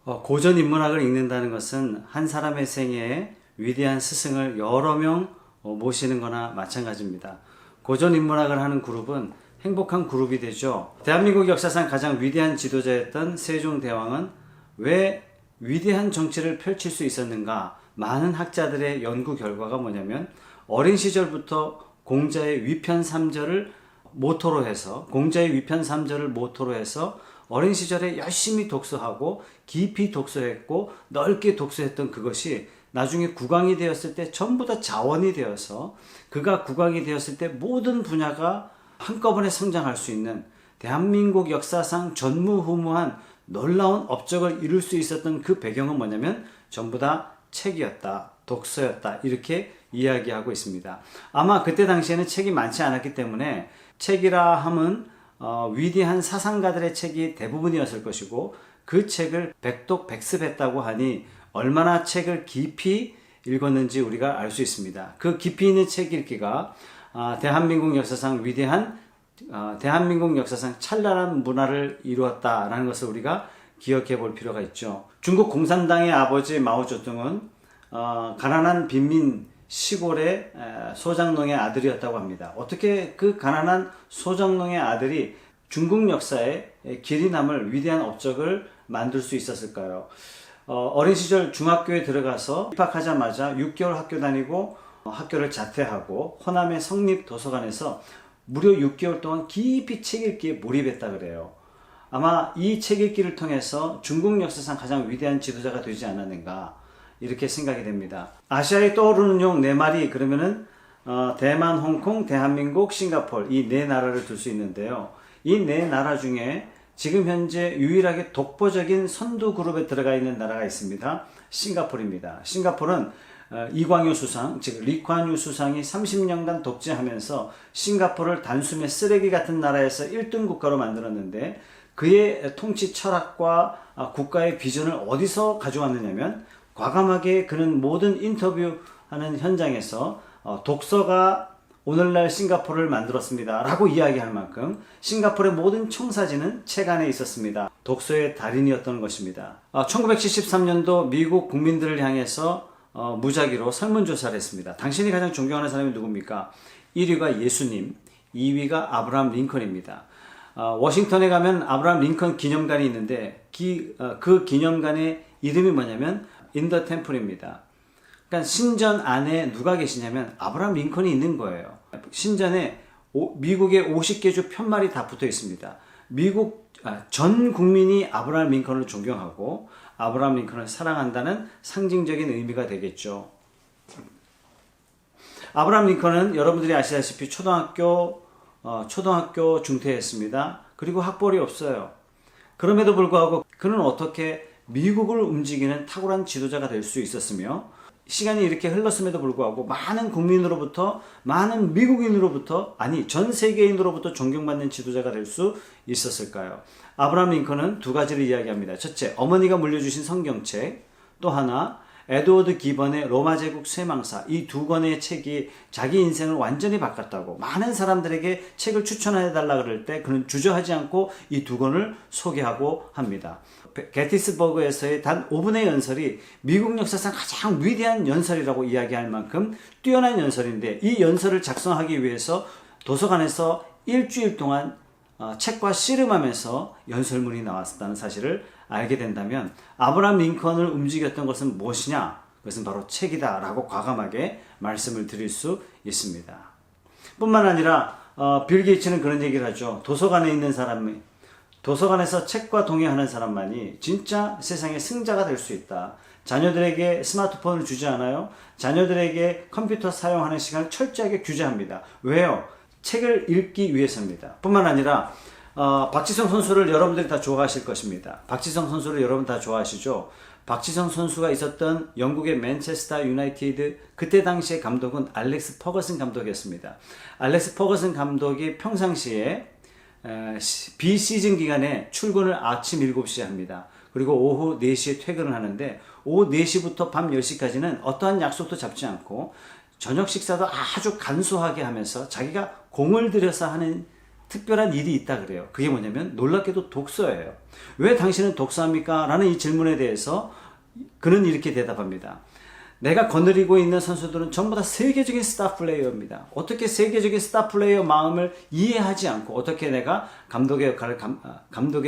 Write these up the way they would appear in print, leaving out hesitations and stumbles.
고전 인문학을 읽는다는 것은 한 사람의 생애에 위대한 스승을 여러 명 모시는 거나 마찬가지입니다. 고전 인문학을 하는 그룹은 행복한 그룹이 되죠. 대한민국 역사상 가장 위대한 지도자였던 세종대왕은 왜 위대한 정치를 펼칠 수 있었는가? 많은 학자들의 연구 결과가 뭐냐면 어린 시절부터 공자의 위편 3절을 모토로 해서 어린 시절에 열심히 독서하고 깊이 독서했고 넓게 독서했던 그것이 나중에 국왕이 되었을 때 전부 다 자원이 되어서 그가 국왕이 되었을 때 모든 분야가 한꺼번에 성장할 수 있는 대한민국 역사상 전무후무한 놀라운 업적을 이룰 수 있었던 그 배경은 뭐냐면 전부 다 책이었다, 독서였다, 이렇게 이야기하고 있습니다. 아마 그때 당시에는 책이 많지 않았기 때문에 책이라 함은 위대한 사상가들의 책이 대부분이었을 것이고 그 책을 백독백습했다고 하니 얼마나 책을 깊이 읽었는지 우리가 알 수 있습니다. 그 깊이 있는 책 읽기가 대한민국 역사상 대한민국 역사상 찬란한 문화를 이루었다라는 것을 우리가 기억해 볼 필요가 있죠. 중국 공산당의 아버지 마오쩌둥은 가난한 빈민 시골의 소장농의 아들이었다고 합니다. 어떻게 그 가난한 소장농의 아들이 중국 역사에 길이 남을 위대한 업적을 만들 수 있었을까요? 어린 시절 중학교에 들어가서 입학하자마자 6개월 학교 다니고 학교를 자퇴하고 호남의 성립도서관에서 무려 6개월 동안 깊이 책 읽기에 몰입했다 그래요. 아마 이 책 읽기를 통해서 중국 역사상 가장 위대한 지도자가 되지 않았는가 이렇게 생각이 됩니다. 아시아에 떠오르는 용 4마리 그러면은 대만, 홍콩, 대한민국, 싱가포르 이 4나라를 둘 수 있는데요. 이 4나라 중에 지금 현재 유일하게 독보적인 선두 그룹에 들어가 있는 나라가 있습니다. 싱가포르입니다. 싱가포르는 이광유 수상, 즉 리쿠안유 수상이 30년간 독재하면서 싱가포르를 단숨에 쓰레기 같은 나라에서 1등 국가로 만들었는데 그의 통치 철학과 국가의 비전을 어디서 가져왔느냐면 과감하게 그는 모든 인터뷰하는 현장에서 독서가 오늘날 싱가포르를 만들었습니다 라고 이야기할 만큼 싱가포르의 모든 청사진은 책 안에 있었습니다. 독서의 달인이었던 것입니다. 1973년도 미국 국민들을 향해서 무작위로 설문조사를 했습니다. 당신이 가장 존경하는 사람이 누굽니까? 1위가 예수님, 2위가 아브라함 링컨입니다. 워싱턴에 가면 아브라함 링컨 기념관이 있는데 그 기념관의 이름이 뭐냐면 인더 템플입니다. 그러니까 신전 안에 누가 계시냐면 아브라함 링컨이 있는 거예요. 신전에 미국의 50개 주 편말이 다 붙어 있습니다. 미국 전 국민이 아브라함 링컨을 존경하고 아브라함 링컨을 사랑한다는 상징적인 의미가 되겠죠. 아브라함 링컨은 여러분들이 아시다시피 초등학교 중퇴했습니다. 그리고 학벌이 없어요. 그럼에도 불구하고 그는 어떻게 미국을 움직이는 탁월한 지도자가 될 수 있었으며 시간이 이렇게 흘렀음에도 불구하고 많은 국민으로부터 많은 미국인으로부터 아니 전 세계인으로부터 존경받는 지도자가 될 수 있었을까요? 아브라함 링컨은 2가지를 이야기합니다. 첫째, 어머니가 물려주신 성경책, 또 하나 에드워드 기번의 로마 제국 쇠망사 이 2권의 책이 자기 인생을 완전히 바꿨다고 많은 사람들에게 책을 추천해달라 그럴 때 그는 주저하지 않고 이 2권을 소개하고 합니다. 게티스버그에서의 단 5분의 연설이 미국 역사상 가장 위대한 연설이라고 이야기할 만큼 뛰어난 연설인데 이 연설을 작성하기 위해서 도서관에서 일주일 동안 책과 씨름하면서 연설문이 나왔다는 사실을 알게 된다면 아브라함 링컨을 움직였던 것은 무엇이냐? 그것은 바로 책이다 라고 과감하게 말씀을 드릴 수 있습니다. 뿐만 아니라 빌 게이츠는 그런 얘기를 하죠. 도서관에 있는 사람이 도서관에서 책과 동행하는 사람만이 진짜 세상의 승자가 될 수 있다. 자녀들에게 스마트폰을 주지 않아요. 자녀들에게 컴퓨터 사용하는 시간을 철저하게 규제합니다. 왜요? 책을 읽기 위해서입니다. 뿐만 아니라 박지성 선수를 여러분들이 다 좋아하실 것입니다. 박지성 선수를 여러분 다 좋아하시죠? 박지성 선수가 있었던 영국의 맨체스터 유나이티드 그때 당시의 감독은 알렉스 퍼거슨 감독이었습니다. 알렉스 퍼거슨 감독이 평상시에 비시즌 기간에 출근을 아침 7시에 합니다. 그리고 오후 4시에 퇴근을 하는데 오후 4시부터 밤 10시까지는 어떠한 약속도 잡지 않고 저녁 식사도 아주 간소하게 하면서 자기가 공을 들여서 하는 특별한 일이 있다 그래요. 그게 뭐냐면 놀랍게도 독서예요. 왜 당신은 독서합니까? 라는 이 질문에 대해서 그는 이렇게 대답합니다. 내가 거느리고 있는 선수들은 전부 다 세계적인 스타 플레이어입니다. 어떻게 세계적인 스타 플레이어 마음을 이해하지 않고 어떻게 내가 감독의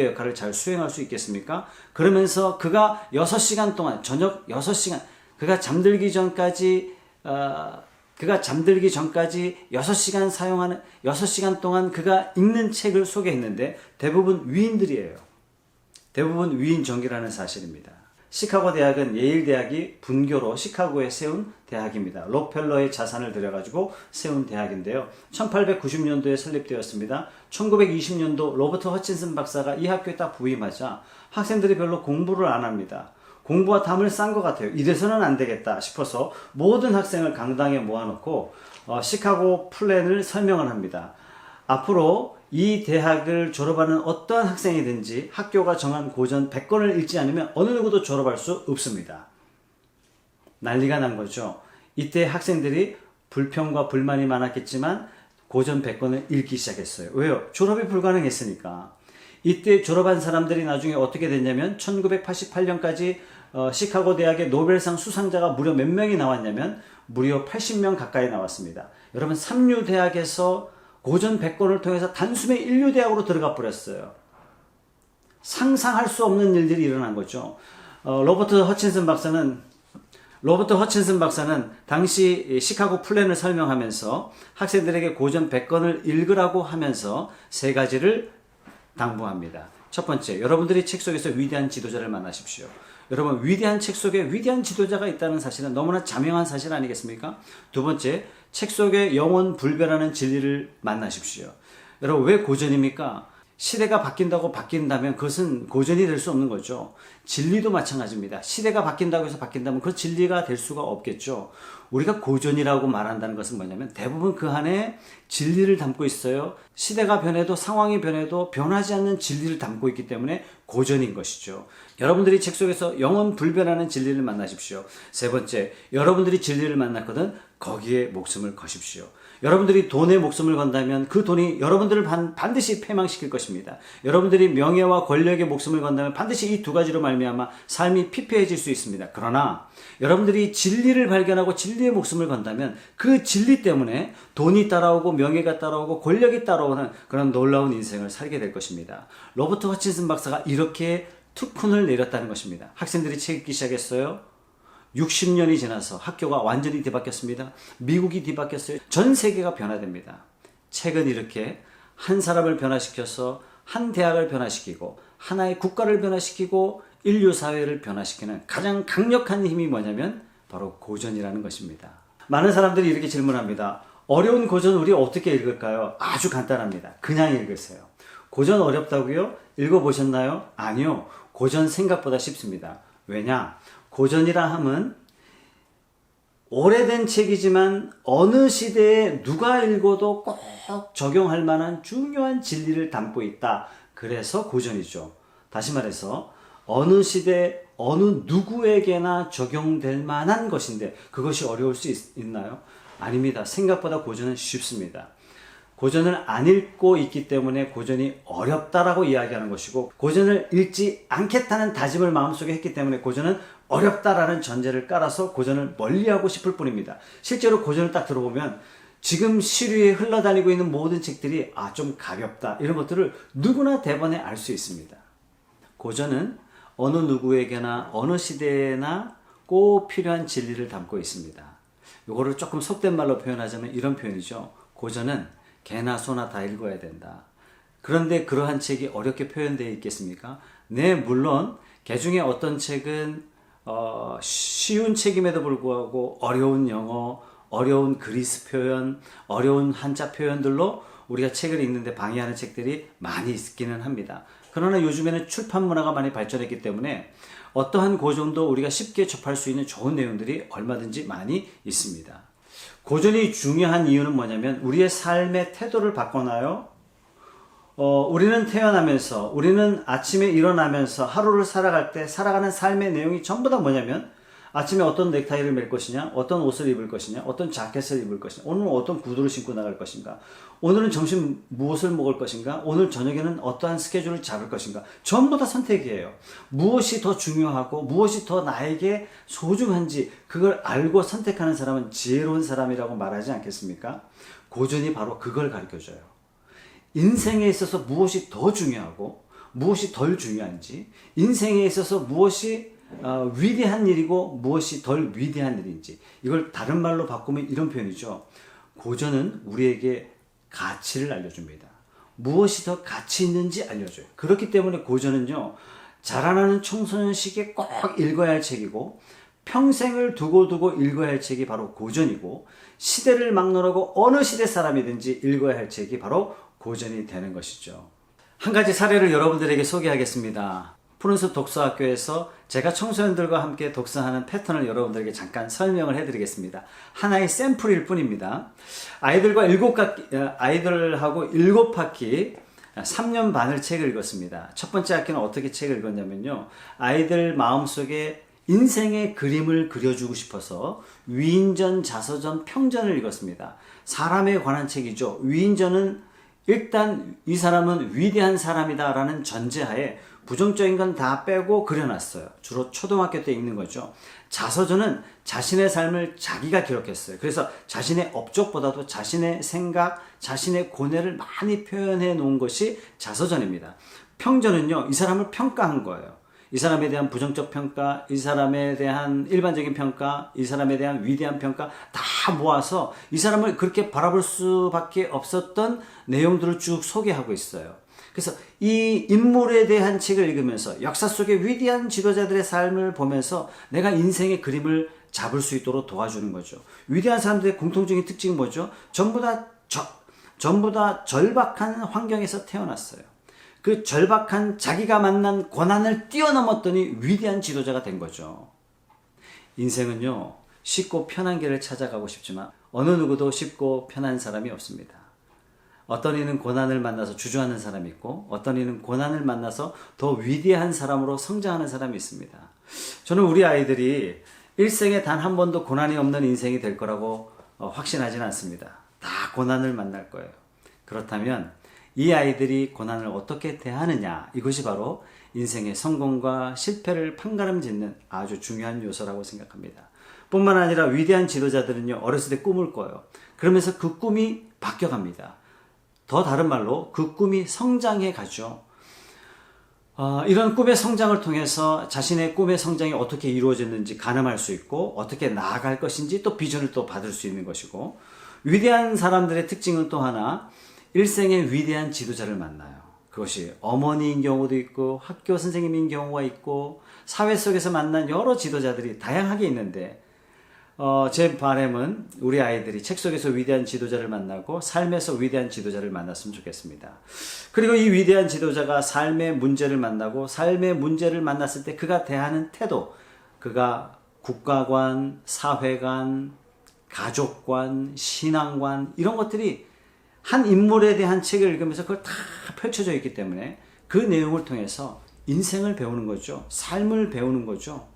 역할을 잘 수행할 수 있겠습니까? 그러면서 그가 6시간 동안, 저녁 6시간, 그가 잠들기 전까지 6시간 동안 그가 읽는 책을 소개했는데 대부분 위인들이에요. 대부분 위인 전기라는 사실입니다. 시카고 대학은 예일 대학이 분교로 시카고에 세운 대학입니다. 록펠러의 자산을 들여가지고 세운 대학인데요. 1890년도에 설립되었습니다. 1920년도 로버트 허친슨 박사가 이 학교에 딱 부임하자 학생들이 별로 공부를 안 합니다. 공부와 탐을 싼 것 같아요. 이래서는 안 되겠다 싶어서 모든 학생을 강당에 모아놓고 시카고 플랜을 설명을 합니다. 앞으로 이 대학을 졸업하는 어떠한 학생이든지 학교가 정한 고전 100권을 읽지 않으면 어느 누구도 졸업할 수 없습니다. 난리가 난 거죠. 이때 학생들이 불평과 불만이 많았겠지만 고전 100권을 읽기 시작했어요. 왜요? 졸업이 불가능했으니까. 이때 졸업한 사람들이 나중에 어떻게 됐냐면 1988년까지 시카고 대학의 노벨상 수상자가 무려 몇 명이 나왔냐면 무려 80명 가까이 나왔습니다. 여러분 삼류 대학에서 고전 100권을 통해서 단숨에 인류대학으로 들어가 버렸어요. 상상할 수 없는 일들이 일어난 거죠. 로버트 허친슨 박사는 당시 시카고 플랜을 설명하면서 학생들에게 고전 100권을 읽으라고 하면서 세 가지를 당부합니다. 첫 번째, 여러분들이 책 속에서 위대한 지도자를 만나십시오. 여러분, 위대한 책 속에 위대한 지도자가 있다는 사실은 너무나 자명한 사실 아니겠습니까? 두 번째, 책 속에 영원 불변하는 진리를 만나십시오. 여러분, 왜 고전입니까? 시대가 바뀐다면 그것은 고전이 될 수 없는 거죠. 진리도 마찬가지입니다. 시대가 바뀐다고 해서 바뀐다면 그 진리가 될 수가 없겠죠. 우리가 고전이라고 말한다는 것은 뭐냐면 대부분 그 안에 진리를 담고 있어요. 시대가 변해도 상황이 변해도 변하지 않는 진리를 담고 있기 때문에 고전인 것이죠. 여러분들이 책 속에서 영원 불변하는 진리를 만나십시오. 세 번째, 여러분들이 진리를 만났거든 거기에 목숨을 거십시오. 여러분들이 돈에 목숨을 건다면 그 돈이 여러분들을 반드시 패망시킬 것입니다. 여러분들이 명예와 권력에 목숨을 건다면 반드시 이 두 가지로 말미암아 삶이 피폐해질 수 있습니다. 그러나 여러분들이 진리를 발견하고 진리에 목숨을 건다면 그 진리 때문에 돈이 따라오고 명예가 따라오고 권력이 따라오는 그런 놀라운 인생을 살게 될 것입니다. 로버트 허친슨 박사가 이렇게 특훈을 내렸다는 것입니다. 학생들이 책 읽기 시작했어요. 60년이 지나서 학교가 완전히 뒤바뀌었습니다. 미국이 뒤바뀌었어요. 전 세계가 변화됩니다. 책은 이렇게 한 사람을 변화시켜서 한 대학을 변화시키고 하나의 국가를 변화시키고 인류 사회를 변화시키는 가장 강력한 힘이 뭐냐면 바로 고전이라는 것입니다. 많은 사람들이 이렇게 질문합니다. 어려운 고전 우리 어떻게 읽을까요? 아주 간단합니다. 그냥 읽으세요. 고전 어렵다고요? 읽어보셨나요? 아니요. 고전 생각보다 쉽습니다. 왜냐? 고전이라 함은 오래된 책이지만 어느 시대에 누가 읽어도 꼭 적용할 만한 중요한 진리를 담고 있다. 그래서 고전이죠. 다시 말해서 어느 시대 어느 누구에게나 적용될 만한 것인데 그것이 어려울 수 있나요? 아닙니다. 생각보다 고전은 쉽습니다. 고전을 안 읽고 있기 때문에 고전이 어렵다라고 이야기하는 것이고 고전을 읽지 않겠다는 다짐을 마음속에 했기 때문에 고전은 어렵다라는 전제를 깔아서 고전을 멀리하고 싶을 뿐입니다. 실제로 고전을 딱 들어보면 지금 시류에 흘러다니고 있는 모든 책들이 좀 가볍다 이런 것들을 누구나 대번에 알 수 있습니다. 고전은 어느 누구에게나 어느 시대에나 꼭 필요한 진리를 담고 있습니다. 이거를 조금 속된 말로 표현하자면 이런 표현이죠. 고전은 개나 소나 다 읽어야 된다. 그런데 그러한 책이 어렵게 표현되어 있겠습니까? 네, 물론 개 중에 어떤 책은 쉬운 책임에도 불구하고 어려운 영어, 어려운 그리스 표현, 어려운 한자 표현들로 우리가 책을 읽는데 방해하는 책들이 많이 있기는 합니다. 그러나 요즘에는 출판 문화가 많이 발전했기 때문에 어떠한 고전도 우리가 쉽게 접할 수 있는 좋은 내용들이 얼마든지 많이 있습니다. 고전이 중요한 이유는 뭐냐면 우리의 삶의 태도를 바꿔놔요. 우리는 태어나면서 우리는 아침에 일어나면서 하루를 살아갈 때 살아가는 삶의 내용이 전부 다 뭐냐면 아침에 어떤 넥타이를 맬 것이냐, 어떤 옷을 입을 것이냐, 어떤 자켓을 입을 것이냐, 오늘은 어떤 구두를 신고 나갈 것인가, 오늘은 점심 무엇을 먹을 것인가, 오늘 저녁에는 어떠한 스케줄을 잡을 것인가. 전부 다 선택이에요. 무엇이 더 중요하고 무엇이 더 나에게 소중한지 그걸 알고 선택하는 사람은 지혜로운 사람이라고 말하지 않겠습니까? 고전이 바로 그걸 가르쳐줘요. 인생에 있어서 무엇이 더 중요하고 무엇이 덜 중요한지, 인생에 있어서 무엇이 위대한 일이고 무엇이 덜 위대한 일인지, 이걸 다른 말로 바꾸면 이런 표현이죠. 고전은 우리에게 가치를 알려줍니다. 무엇이 더 가치 있는지 알려줘요. 그렇기 때문에 고전은요, 자라나는 청소년 시기에 꼭 읽어야 할 책이고, 평생을 두고두고 읽어야 할 책이 바로 고전이고, 시대를 막론하고 어느 시대 사람이든지 읽어야 할 책이 바로 고전이 되는 것이죠. 한 가지 사례를 여러분들에게 소개하겠습니다. 푸른숲 독서학교에서 제가 청소년들과 함께 독서하는 패턴을 여러분들에게 잠깐 설명을 해드리겠습니다. 하나의 샘플일 뿐입니다. 아이들하고 7학기 3년 반을 책을 읽었습니다. 첫 번째 학기는 어떻게 책을 읽었냐면요, 아이들 마음속에 인생의 그림을 그려주고 싶어서 위인전, 자서전, 평전을 읽었습니다. 사람에 관한 책이죠. 위인전은 일단 이 사람은 위대한 사람이다 라는 전제하에 부정적인 건 다 빼고 그려놨어요. 주로 초등학교 때 읽는 거죠. 자서전은 자신의 삶을 자기가 기록했어요. 그래서 자신의 업적보다도 자신의 생각, 자신의 고뇌를 많이 표현해 놓은 것이 자서전입니다. 평전은요, 이 사람을 평가한 거예요. 이 사람에 대한 부정적 평가, 이 사람에 대한 일반적인 평가, 이 사람에 대한 위대한 평가 다 모아서 이 사람을 그렇게 바라볼 수밖에 없었던 내용들을 쭉 소개하고 있어요. 그래서 이 인물에 대한 책을 읽으면서 역사 속의 위대한 지도자들의 삶을 보면서 내가 인생의 그림을 잡을 수 있도록 도와주는 거죠. 위대한 사람들의 공통적인 특징이 뭐죠? 전부 다 절박한 환경에서 태어났어요. 그 절박한 자기가 만난 고난을 뛰어넘었더니 위대한 지도자가 된 거죠. 인생은요, 쉽고 편한 길을 찾아가고 싶지만 어느 누구도 쉽고 편한 사람이 없습니다. 어떤 이는 고난을 만나서 주저하는 사람이 있고, 어떤 이는 고난을 만나서 더 위대한 사람으로 성장하는 사람이 있습니다. 저는 우리 아이들이 일생에 단 한 번도 고난이 없는 인생이 될 거라고 확신하지는 않습니다. 다 고난을 만날 거예요. 그렇다면 이 아이들이 고난을 어떻게 대하느냐, 이것이 바로 인생의 성공과 실패를 판가름짓는 아주 중요한 요소라고 생각합니다. 뿐만 아니라 위대한 지도자들은요, 어렸을 때 꿈을 꿔요. 그러면서 그 꿈이 바뀌어갑니다. 더 다른 말로 그 꿈이 성장해 가죠. 이런 꿈의 성장을 통해서 자신의 꿈의 성장이 어떻게 이루어졌는지 가늠할 수 있고, 어떻게 나아갈 것인지 또 비전을 또 받을 수 있는 것이고, 위대한 사람들의 특징은 또 하나, 일생의 위대한 지도자를 만나요. 그것이 어머니인 경우도 있고, 학교 선생님인 경우가 있고, 사회 속에서 만난 여러 지도자들이 다양하게 있는데, 제 바람은 우리 아이들이 책 속에서 위대한 지도자를 만나고 삶에서 위대한 지도자를 만났으면 좋겠습니다. 그리고 이 위대한 지도자가 삶의 문제를 만나고, 삶의 문제를 만났을 때 그가 대하는 태도, 그가 국가관, 사회관, 가족관, 신앙관, 이런 것들이 한 인물에 대한 책을 읽으면서 그걸 다 펼쳐져 있기 때문에 그 내용을 통해서 인생을 배우는 거죠. 삶을 배우는 거죠.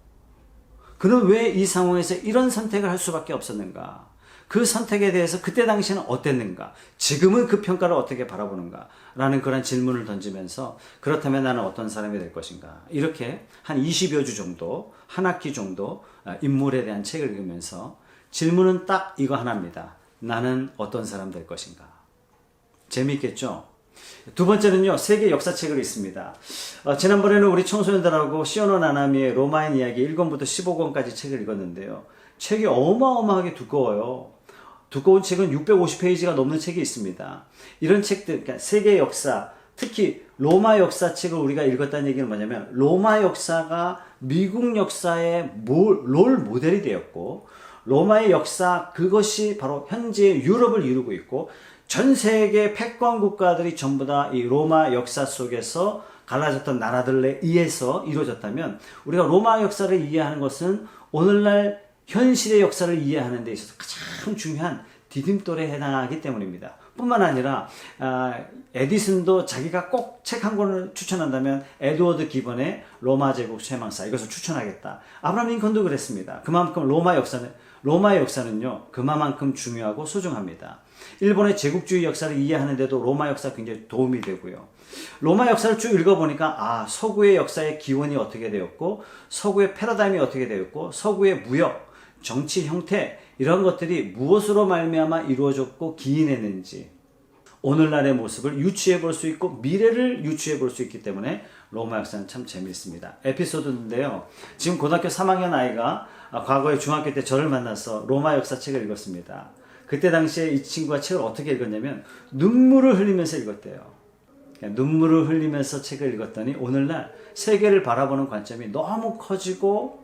그는 왜 이 상황에서 이런 선택을 할 수밖에 없었는가? 그 선택에 대해서 그때 당시에는 어땠는가? 지금은 그 평가를 어떻게 바라보는가? 라는 그런 질문을 던지면서, 그렇다면 나는 어떤 사람이 될 것인가? 이렇게 한 20여 주 정도, 한 학기 정도 인물에 대한 책을 읽으면서 질문은 딱 이거 하나입니다. 나는 어떤 사람 될 것인가? 재미있겠죠? 두 번째는요, 세계 역사책을 읽습니다. 지난번에는 우리 청소년들하고 시오노 나나미의 로마인 이야기 1권부터 15권까지 책을 읽었는데요. 책이 어마어마하게 두꺼워요. 두꺼운 책은 650페이지가 넘는 책이 있습니다. 이런 책들, 그러니까 세계 역사, 특히 로마 역사책을 우리가 읽었다는 얘기는 뭐냐면, 로마 역사가 미국 역사의 롤 모델이 되었고, 로마의 역사, 그것이 바로 현재의 유럽을 이루고 있고, 전 세계 패권 국가들이 전부 다 이 로마 역사 속에서 갈라졌던 나라들에 의해서 이루어졌다면, 우리가 로마 역사를 이해하는 것은 오늘날 현실의 역사를 이해하는 데 있어서 가장 중요한 디딤돌에 해당하기 때문입니다. 뿐만 아니라 에디슨도 자기가 꼭 책 한 권을 추천한다면 에드워드 기본의 로마 제국 쇠망사 이것을 추천하겠다. 아브라함 링컨도 그랬습니다. 그만큼 로마의 역사는요 그만큼 중요하고 소중합니다. 일본의 제국주의 역사를 이해하는데도 로마 역사 굉장히 도움이 되고요. 로마 역사를 쭉 읽어보니까 서구의 역사의 기원이 어떻게 되었고 서구의 패러다임이 어떻게 되었고 서구의 무역, 정치 형태 이런 것들이 무엇으로 말미암아 이루어졌고 기인했는지 오늘날의 모습을 유추해 볼 수 있고 미래를 유추해 볼 수 있기 때문에 로마 역사는 참 재미있습니다. 에피소드인데요. 지금 고등학교 3학년 아이가 과거에 중학교 때 저를 만나서 로마 역사 책을 읽었습니다. 그때 당시에 이 친구가 책을 어떻게 읽었냐면 눈물을 흘리면서 읽었대요. 눈물을 흘리면서 책을 읽었더니 오늘날 세계를 바라보는 관점이 너무 커지고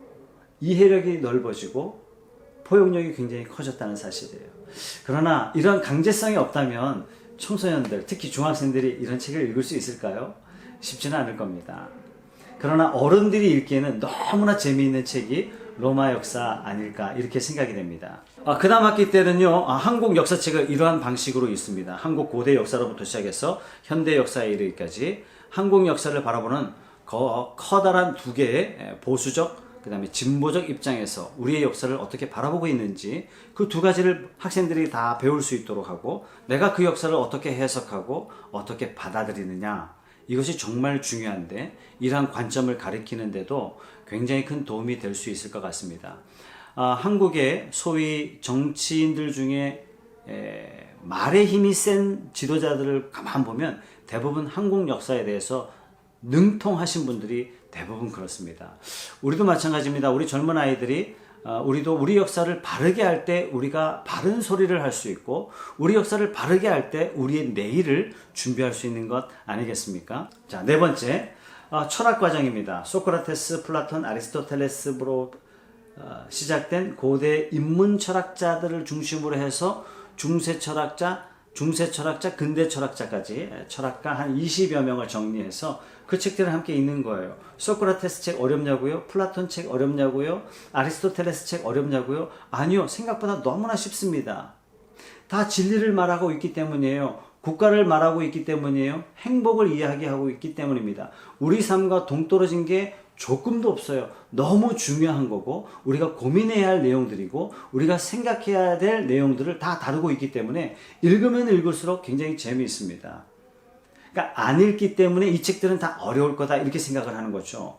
이해력이 넓어지고 포용력이 굉장히 커졌다는 사실이에요. 그러나 이런 강제성이 없다면 청소년들, 특히 중학생들이 이런 책을 읽을 수 있을까요? 쉽지는 않을 겁니다. 그러나 어른들이 읽기에는 너무나 재미있는 책이 로마 역사 아닐까 이렇게 생각이 됩니다. 그 다음 학기 때는요 한국 역사책을 이러한 방식으로 읽습니다. 한국 고대 역사로부터 시작해서 현대 역사에 이르기까지 한국 역사를 바라보는 커다란 두 개의 보수적 그 다음에 진보적 입장에서 우리의 역사를 어떻게 바라보고 있는지 그 두 가지를 학생들이 다 배울 수 있도록 하고 내가 그 역사를 어떻게 해석하고 어떻게 받아들이느냐 이것이 정말 중요한데 이러한 관점을 가리키는데도 굉장히 큰 도움이 될 수 있을 것 같습니다. 한국의 소위 정치인들 중에 말의 힘이 센 지도자들을 가만 보면 대부분 한국 역사에 대해서 능통하신 분들이 대부분 그렇습니다. 우리도 마찬가지입니다. 우리 젊은 아이들이 우리도 우리 역사를 바르게 할 때 우리가 바른 소리를 할 수 있고 우리 역사를 바르게 할 때 우리의 내일을 준비할 수 있는 것 아니겠습니까? 자, 네 번째 철학 과정입니다. 소크라테스, 플라톤, 아리스토텔레스로 시작된 고대 인문 철학자들을 중심으로 해서 중세 철학자, 근대 철학자까지 철학가 한 20여 명을 정리해서 그 책들을 함께 읽는 거예요. 소크라테스 책 어렵냐고요? 플라톤 책 어렵냐고요? 아리스토텔레스 책 어렵냐고요? 아니요. 생각보다 너무나 쉽습니다. 다 진리를 말하고 있기 때문이에요. 국가를 말하고 있기 때문이에요. 행복을 이야기하고 있기 때문입니다. 우리 삶과 동떨어진 게 조금도 없어요. 너무 중요한 거고 우리가 고민해야 할 내용들이고 우리가 생각해야 될 내용들을 다 다루고 있기 때문에 읽으면 읽을수록 굉장히 재미있습니다. 그러니까 안 읽기 때문에 이 책들은 다 어려울 거다 이렇게 생각을 하는 거죠.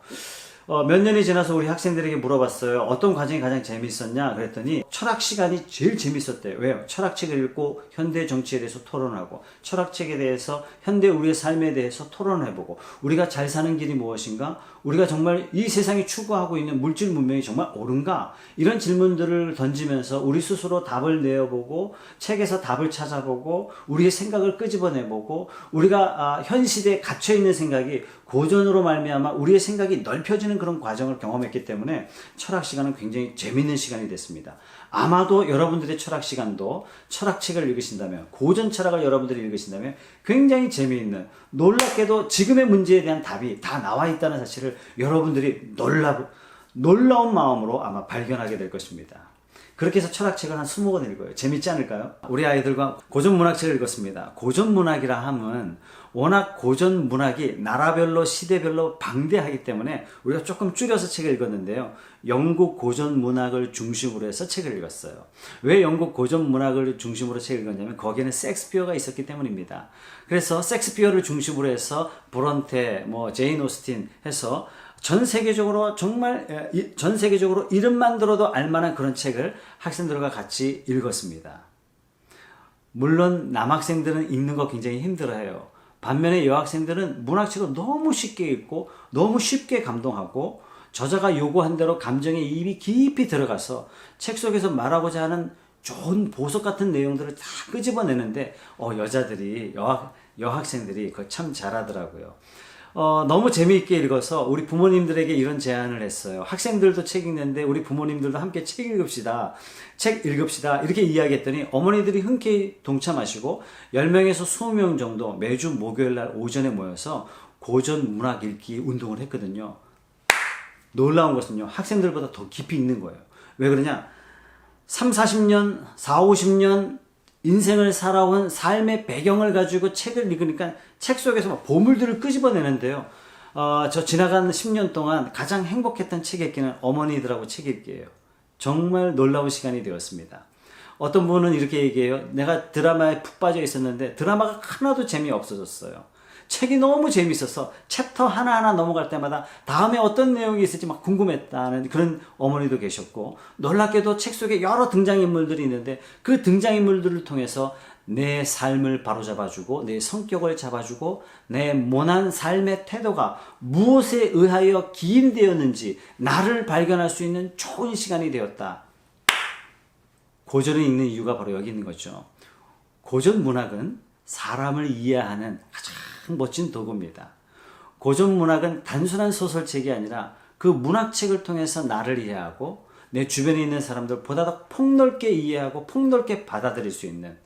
몇 년이 지나서 우리 학생들에게 물어봤어요. 어떤 과정이 가장 재미있었냐 그랬더니 철학 시간이 제일 재미있었대요. 왜요? 철학책을 읽고 현대 정치에 대해서 토론하고 철학책에 대해서 현대 우리의 삶에 대해서 토론해보고 우리가 잘 사는 길이 무엇인가? 우리가 정말 이 세상이 추구하고 있는 물질 문명이 정말 옳은가? 이런 질문들을 던지면서 우리 스스로 답을 내어보고 책에서 답을 찾아보고 우리의 생각을 끄집어내보고 우리가 현 시대에 갇혀있는 생각이 고전으로 말미암아 우리의 생각이 넓혀지는 그런 과정을 경험했기 때문에 철학 시간은 굉장히 재미있는 시간이 됐습니다. 아마도 여러분들의 철학 시간도 철학책을 읽으신다면 고전 철학을 여러분들이 읽으신다면 굉장히 재미있는 놀랍게도 지금의 문제에 대한 답이 다 나와 있다는 사실을 여러분들이 놀라운 마음으로 아마 발견하게 될 것입니다. 그렇게 해서 철학책을 한 20권 읽어요. 재밌지 않을까요? 우리 아이들과 고전문학책을 읽었습니다. 고전문학이라 함은 워낙 고전문학이 나라별로 시대별로 방대하기 때문에 우리가 조금 줄여서 책을 읽었는데요. 영국 고전문학을 중심으로 해서 책을 읽었어요. 왜 영국 고전문학을 중심으로 책을 읽었냐면 거기에는 섹스피어가 있었기 때문입니다. 그래서 섹스피어를 중심으로 해서 브론테, 제인 오스틴 해서 전 세계적으로 이름만 들어도 알만한 그런 책을 학생들과 같이 읽었습니다. 물론 남학생들은 읽는 거 굉장히 힘들어해요. 반면에 여학생들은 문학책을 너무 쉽게 읽고 너무 쉽게 감동하고 저자가 요구한 대로 감정에 입이 깊이 들어가서 책 속에서 말하고자 하는 좋은 보석 같은 내용들을 다 끄집어내는데 여학생들이 그걸 참 잘하더라고요. 너무 재미있게 읽어서 우리 부모님들에게 이런 제안을 했어요. 학생들도 책 읽는데 우리 부모님들도 함께 책 읽읍시다. 이렇게 이야기했더니 어머니들이 흔쾌히 동참하시고 10명에서 20명 정도 매주 목요일날 오전에 모여서 고전 문학 읽기 운동을 했거든요. 놀라운 것은요. 학생들보다 더 깊이 읽는 거예요. 왜 그러냐? 30, 40년, 40, 50년 인생을 살아온 삶의 배경을 가지고 책을 읽으니까 책 속에서 막 보물들을 끄집어내는데요. 저 지나간 10년 동안 가장 행복했던 책 읽기는 어머니들하고 책 읽기예요. 정말 놀라운 시간이 되었습니다. 어떤 분은 이렇게 얘기해요. 내가 드라마에 푹 빠져 있었는데 드라마가 하나도 재미없어졌어요. 책이 너무 재미있어서 챕터 하나하나 넘어갈 때마다 다음에 어떤 내용이 있을지 막 궁금했다는 그런 어머니도 계셨고, 놀랍게도 책 속에 여러 등장인물들이 있는데 그 등장인물들을 통해서 내 삶을 바로잡아주고 내 성격을 잡아주고 내 모난 삶의 태도가 무엇에 의하여 기인되었는지 나를 발견할 수 있는 좋은 시간이 되었다. 고전을 읽는 이유가 바로 여기 있는 거죠. 고전 문학은 사람을 이해하는 가장 멋진 도구입니다. 고전 문학은 단순한 소설책이 아니라 그 문학책을 통해서 나를 이해하고 내 주변에 있는 사람들 보다 더 폭넓게 이해하고 폭넓게 받아들일 수 있는,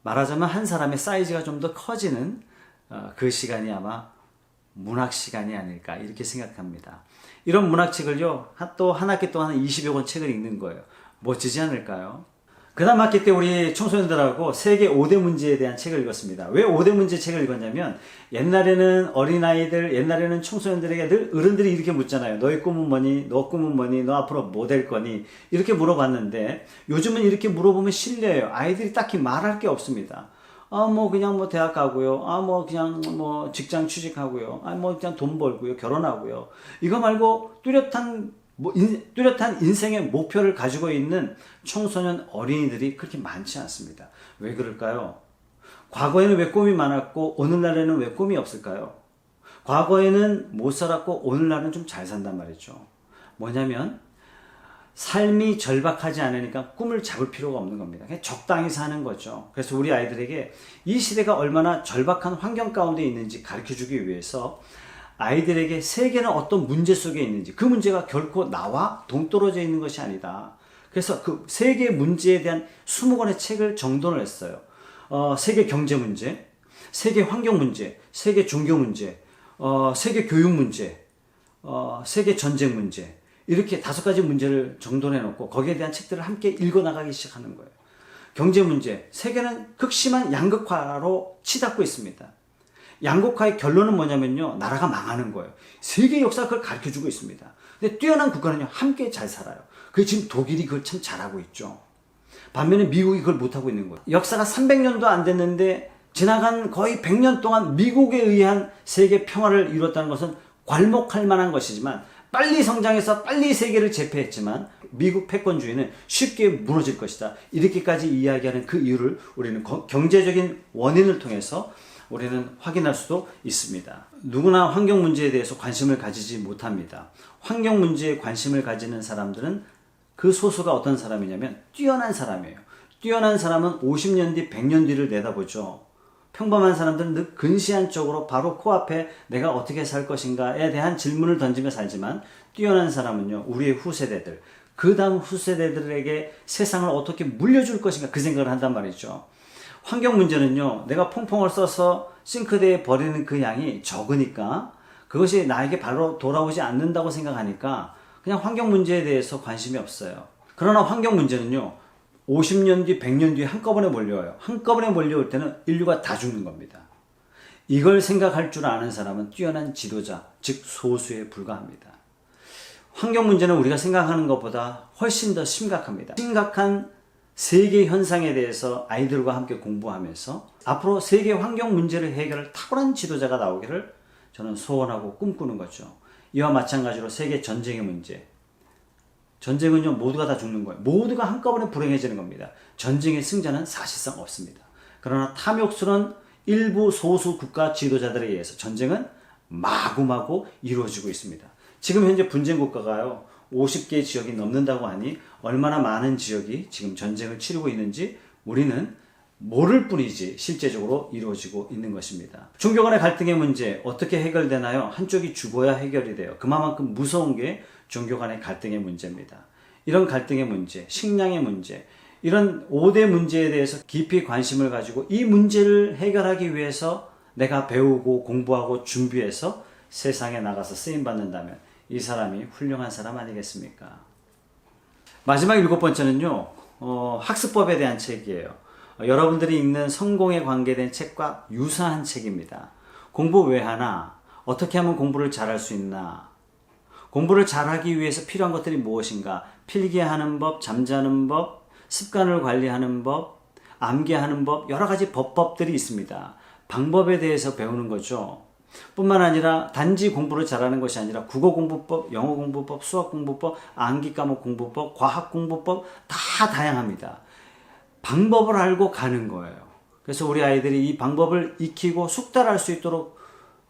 말하자면 한 사람의 사이즈가 좀 더 커지는 그 시간이 아마 문학 시간이 아닐까 이렇게 생각합니다. 이런 문학책을요, 또 한 학기 동안 20여 권 책을 읽는 거예요. 멋지지 않을까요? 그 다음 학기 때 우리 청소년들하고 세계 5대 문제에 대한 책을 읽었습니다. 왜 5대 문제 책을 읽었냐면, 옛날에는 어린아이들, 옛날에는 청소년들에게 늘 어른들이 이렇게 묻잖아요. 너의 꿈은 뭐니? 너 꿈은 뭐니? 너 앞으로 뭐 될 거니? 이렇게 물어봤는데, 요즘은 이렇게 물어보면 실례예요. 아이들이 딱히 말할 게 없습니다. 그냥 대학 가고요. 그냥 직장 취직하고요. 그냥 돈 벌고요. 결혼하고요. 이거 말고 뚜렷한 인생의 목표를 가지고 있는 청소년 어린이들이 그렇게 많지 않습니다. 왜 그럴까요? 과거에는 왜 꿈이 많았고 오늘날에는 왜 꿈이 없을까요? 과거에는 못 살았고 오늘날은 좀 잘 산단 말이죠. 뭐냐면 삶이 절박하지 않으니까 꿈을 잡을 필요가 없는 겁니다. 그냥 적당히 사는 거죠. 그래서 우리 아이들에게 이 시대가 얼마나 절박한 환경 가운데 있는지 가르쳐주기 위해서 아이들에게 세계는 어떤 문제 속에 있는지, 그 문제가 결코 나와 동떨어져 있는 것이 아니다. 그래서 그 세계 문제에 대한 20권의 책을 정돈을 했어요. 세계 경제 문제, 세계 환경 문제, 세계 종교 문제, 세계 교육 문제, 세계 전쟁 문제, 이렇게 5가지 문제를 정돈해 놓고 거기에 대한 책들을 함께 읽어 나가기 시작하는 거예요. 경제 문제, 세계는 극심한 양극화로 치닫고 있습니다. 양극화의 결론은 뭐냐면요, 나라가 망하는 거예요. 세계 역사가 그걸 가르쳐주고 있습니다. 근데 뛰어난 국가는요, 함께 잘 살아요. 그게 지금 독일이 그걸 참 잘하고 있죠. 반면에 미국이 그걸 못하고 있는 거예요. 역사가 300년도 안 됐는데 지나간 거의 100년 동안 미국에 의한 세계 평화를 이뤘다는 것은 괄목할 만한 것이지만, 빨리 성장해서 빨리 세계를 제패했지만 미국 패권주의는 쉽게 무너질 것이다. 이렇게까지 이야기하는 그 이유를 우리는 경제적인 원인을 통해서 우리는 확인할 수도 있습니다. 누구나 환경 문제에 대해서 관심을 가지지 못합니다. 환경 문제에 관심을 가지는 사람들은 그 소수가 어떤 사람이냐면 뛰어난 사람이에요. 뛰어난 사람은 50년 뒤, 100년 뒤를 내다보죠. 평범한 사람들은 늘 근시안 쪽으로 바로 코앞에 내가 어떻게 살 것인가에 대한 질문을 던지며 살지만, 뛰어난 사람은요, 우리의 후세대들, 그 다음 후세대들에게 세상을 어떻게 물려줄 것인가 그 생각을 한단 말이죠. 환경 문제는요, 내가 퐁퐁을 써서 싱크대에 버리는 그 양이 적으니까, 그것이 나에게 바로 돌아오지 않는다고 생각하니까 그냥 환경 문제에 대해서 관심이 없어요. 그러나 환경 문제는요, 50년 뒤, 100년 뒤에 한꺼번에 몰려와요. 한꺼번에 몰려올 때는 인류가 다 죽는 겁니다. 이걸 생각할 줄 아는 사람은 뛰어난 지도자, 즉 소수에 불과합니다. 환경 문제는 우리가 생각하는 것보다 훨씬 더 심각합니다. 심각한 세계 현상에 대해서 아이들과 함께 공부하면서 앞으로 세계 환경 문제를 해결할 탁월한 지도자가 나오기를 저는 소원하고 꿈꾸는 거죠. 이와 마찬가지로 세계 전쟁의 문제. 전쟁은요, 모두가 다 죽는 거예요. 모두가 한꺼번에 불행해지는 겁니다. 전쟁의 승자는 사실상 없습니다. 그러나 탐욕스러운 일부 소수 국가 지도자들에 의해서 전쟁은 마구마구 이루어지고 있습니다. 지금 현재 분쟁 국가가요, 50개 지역이 넘는다고 하니 얼마나 많은 지역이 지금 전쟁을 치르고 있는지 우리는 모를 뿐이지 실제적으로 이루어지고 있는 것입니다. 종교 간의 갈등의 문제 어떻게 해결되나요? 한쪽이 죽어야 해결이 돼요. 그만큼 무서운 게 종교 간의 갈등의 문제입니다. 이런 갈등의 문제, 식량의 문제, 이런 5대 문제에 대해서 깊이 관심을 가지고 이 문제를 해결하기 위해서 내가 배우고 공부하고 준비해서 세상에 나가서 쓰임받는다면 이 사람이 훌륭한 사람 아니겠습니까? 마지막 7번째는요, 학습법에 대한 책이에요. 여러분들이 읽는 성공에 관계된 책과 유사한 책입니다. 공부 왜 하나? 어떻게 하면 공부를 잘할 수 있나? 공부를 잘하기 위해서 필요한 것들이 무엇인가? 필기하는 법, 잠자는 법, 습관을 관리하는 법, 암기하는 법, 여러 가지 법들이 있습니다. 방법에 대해서 배우는 거죠. 뿐만 아니라 단지 공부를 잘하는 것이 아니라 국어 공부법, 영어 공부법, 수학 공부법, 암기 과목 공부법, 과학 공부법 다 다양합니다. 방법을 알고 가는 거예요. 그래서 우리 아이들이 이 방법을 익히고 숙달할 수 있도록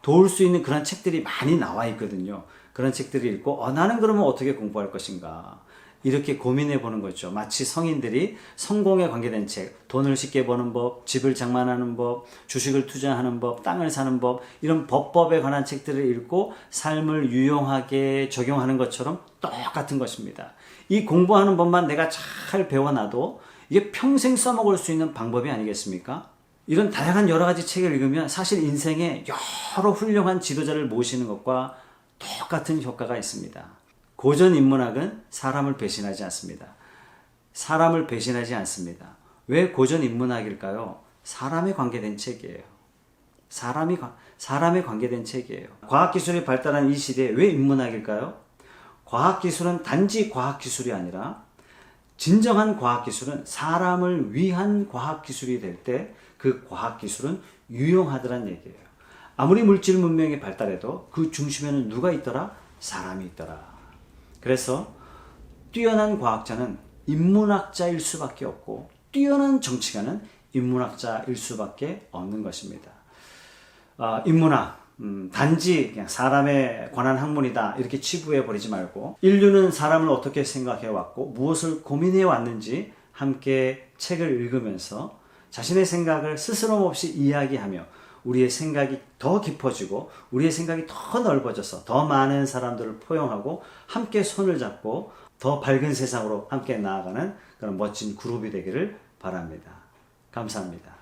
도울 수 있는 그런 책들이 많이 나와 있거든요. 그런 책들을 읽고 나는 그러면 어떻게 공부할 것인가 이렇게 고민해 보는 거죠. 마치 성인들이 성공에 관계된 책, 돈을 쉽게 버는 법, 집을 장만하는 법, 주식을 투자하는 법, 땅을 사는 법, 이런 법에 관한 책들을 읽고 삶을 유용하게 적용하는 것처럼 똑같은 것입니다. 이 공부하는 법만 내가 잘 배워놔도 이게 평생 써먹을 수 있는 방법이 아니겠습니까? 이런 다양한 여러 가지 책을 읽으면 사실 인생에 여러 훌륭한 지도자를 모시는 것과 똑같은 효과가 있습니다. 고전 인문학은 사람을 배신하지 않습니다. 사람을 배신하지 않습니다. 왜 고전 인문학일까요? 사람에 관계된 책이에요. 사람에 관계된 책이에요. 과학기술이 발달한 이 시대에 왜 인문학일까요? 과학기술은 단지 과학기술이 아니라 진정한 과학기술은 사람을 위한 과학기술이 될 때 그 과학기술은 유용하더란 얘기예요. 아무리 물질 문명이 발달해도 그 중심에는 누가 있더라? 사람이 있더라. 그래서 뛰어난 과학자는 인문학자일 수밖에 없고 뛰어난 정치가는 인문학자일 수밖에 없는 것입니다. 인문학 단지 그냥 사람에 관한 학문이다 이렇게 치부해 버리지 말고 인류는 사람을 어떻게 생각해 왔고 무엇을 고민해 왔는지 함께 책을 읽으면서 자신의 생각을 스스럼없이 이야기하며 우리의 생각이 더 깊어지고 우리의 생각이 더 넓어져서 더 많은 사람들을 포용하고 함께 손을 잡고 더 밝은 세상으로 함께 나아가는 그런 멋진 그룹이 되기를 바랍니다. 감사합니다.